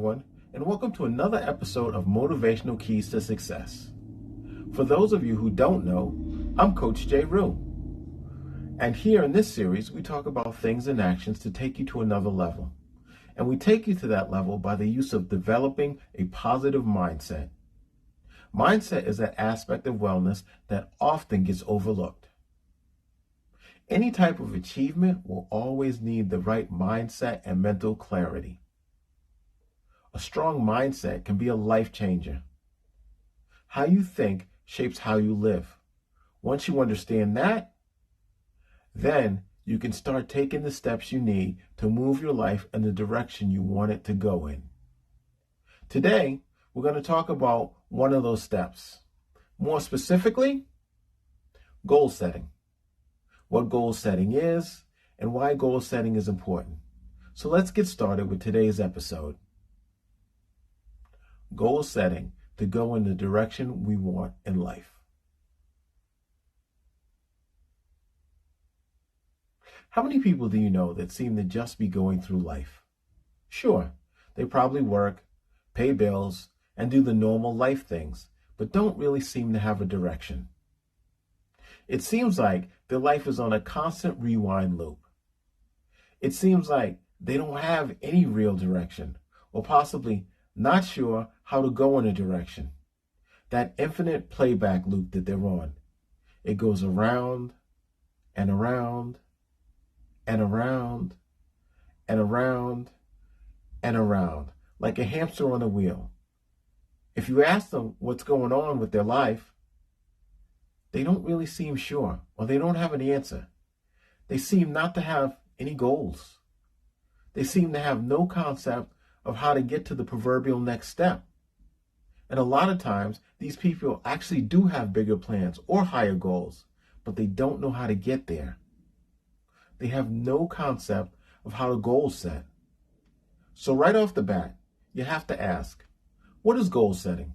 everyone, and welcome to another episode of Motivational Keys to Success. For those of you who don't know, I'm Coach J. Rue. And here in this series, we talk about things and actions to take you to another level. And we take you to that level by the use of developing a positive mindset. Mindset is an aspect of wellness that often gets overlooked. Any type of achievement will always need the right mindset and mental clarity. A strong mindset can be a life changer. How you think shapes how you live. Once you understand that, then you can start taking the steps you need to move your life in the direction you want it to go in. Today, we're going to talk about one of those steps. More specifically, goal setting. What goal setting is and why goal setting is important. So let's get started with today's episode. Goal setting to go in the direction we want in life. How many people do you know that seem to just be going through life? Sure, they probably work, pay bills, and do the normal life things, but don't really seem to have a direction. It seems like their life is on a constant rewind loop. It seems like they don't have any real direction, or possibly not sure how to go in a direction. That infinite playback loop that they're on. It goes around and around and around and around and around, like a hamster on a wheel. If you ask them what's going on with their life, they don't really seem sure, or they don't have an answer. They seem not to have any goals. They seem to have no concept of how to get to the proverbial next step. And a lot of times, these people actually do have bigger plans or higher goals, but they don't know how to get there. They have no concept of how to goal set. So right off the bat, you have to ask, what is goal setting?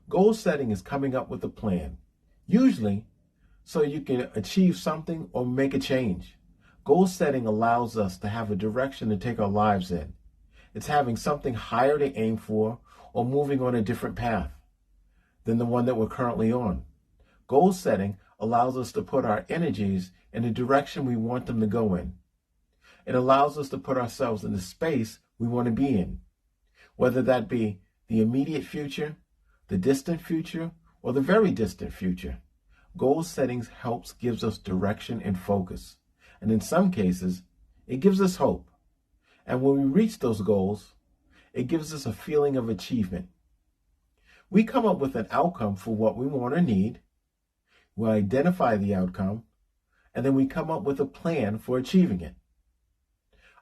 Goal setting is coming up with a plan, usually so you can achieve something or make a change. Goal setting allows us to have a direction to take our lives in. It's having something higher to aim for or moving on a different path than the one that we're currently on. Goal setting allows us to put our energies in the direction we want them to go in. It allows us to put ourselves in the space we want to be in, whether that be the immediate future, the distant future, or the very distant future. Goal settings gives us direction and focus. And in some cases, it gives us hope. And when we reach those goals, it gives us a feeling of achievement. We come up with an outcome for what we want or need. We identify the outcome, and then we come up with a plan for achieving it.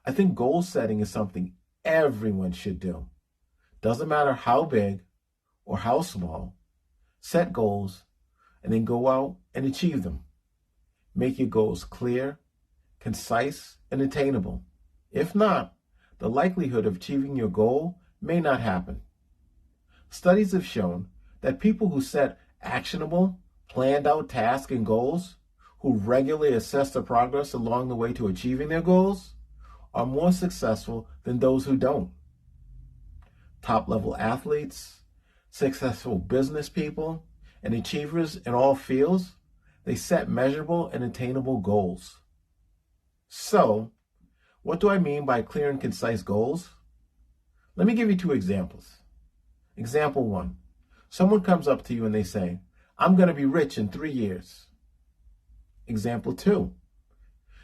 I think goal setting is something everyone should do. Doesn't matter how big or how small. Set goals and then go out and achieve them. Make your goals clear, concise, and attainable. If not, the likelihood of achieving your goal may not happen. Studies have shown that people who set actionable, planned out tasks and goals, who regularly assess their progress along the way to achieving their goals, are more successful than those who don't. Top-level athletes, successful business people, and achievers in all fields, they set measurable and attainable goals. So, what do I mean by clear and concise goals? Let me give you two examples. Example one, someone comes up to you and they say, I'm going to be rich in 3 years. Example two,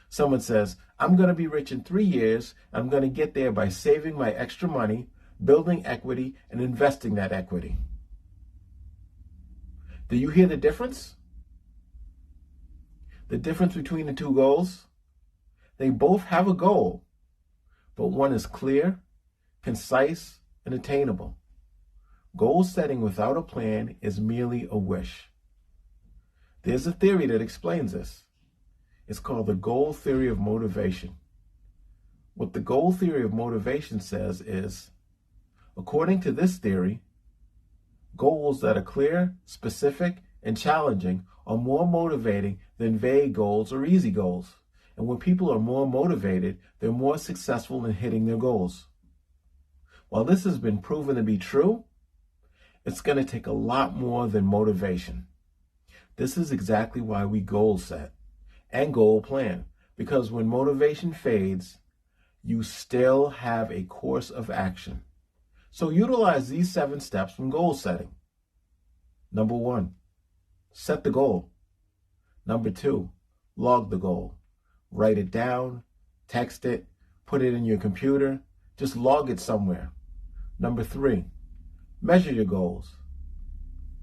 someone says, I'm going to be rich in 3 years. I'm going to get there by saving my extra money, building equity, and investing that equity. Do you hear the difference? The difference between the two goals? They both have a goal, but one is clear, concise, and attainable. Goal setting without a plan is merely a wish. There's a theory that explains this. It's called the goal theory of motivation. What the goal theory of motivation says is, according to this theory, goals that are clear, specific, and challenging are more motivating than vague goals or easy goals. And when people are more motivated, they're more successful in hitting their goals. While this has been proven to be true, it's going to take a lot more than motivation. This is exactly why we goal set and goal plan, because when motivation fades, you still have a course of action. So utilize these 7 steps from goal setting. Number 1, set the goal. Number 2, log the goal. Write it down, text it, put it in your computer, just log it somewhere. Number 3, measure your goals.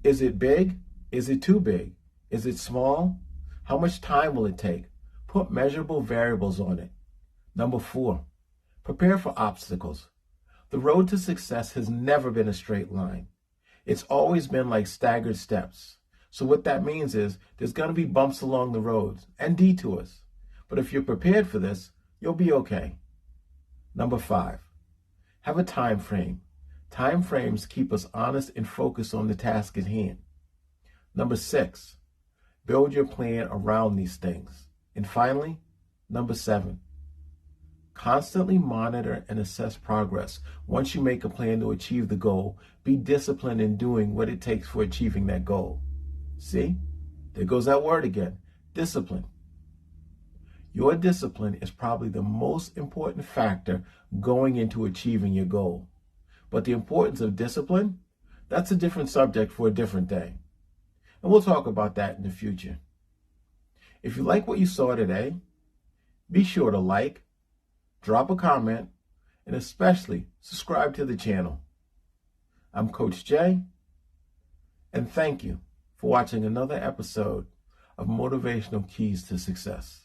Is it big? Is it too big? Is it small? How much time will it take? Put measurable variables on it. Number 4, prepare for obstacles. The road to success has never been a straight line. It's always been like staggered steps. So what that means is there's going to be bumps along the roads and detours. But if you're prepared for this, you'll be okay. Number 5, have a time frame. Time frames keep us honest and focused on the task at hand. Number 6, build your plan around these things. And finally, number 7, constantly monitor and assess progress. Once you make a plan to achieve the goal, be disciplined in doing what it takes for achieving that goal. See, there goes that word again, discipline. Your discipline is probably the most important factor going into achieving your goal. But the importance of discipline, that's a different subject for a different day. And we'll talk about that in the future. If you like what you saw today, be sure to like, drop a comment, and especially subscribe to the channel. I'm Coach Jay, and thank you for watching another episode of Motivational Keys to Success.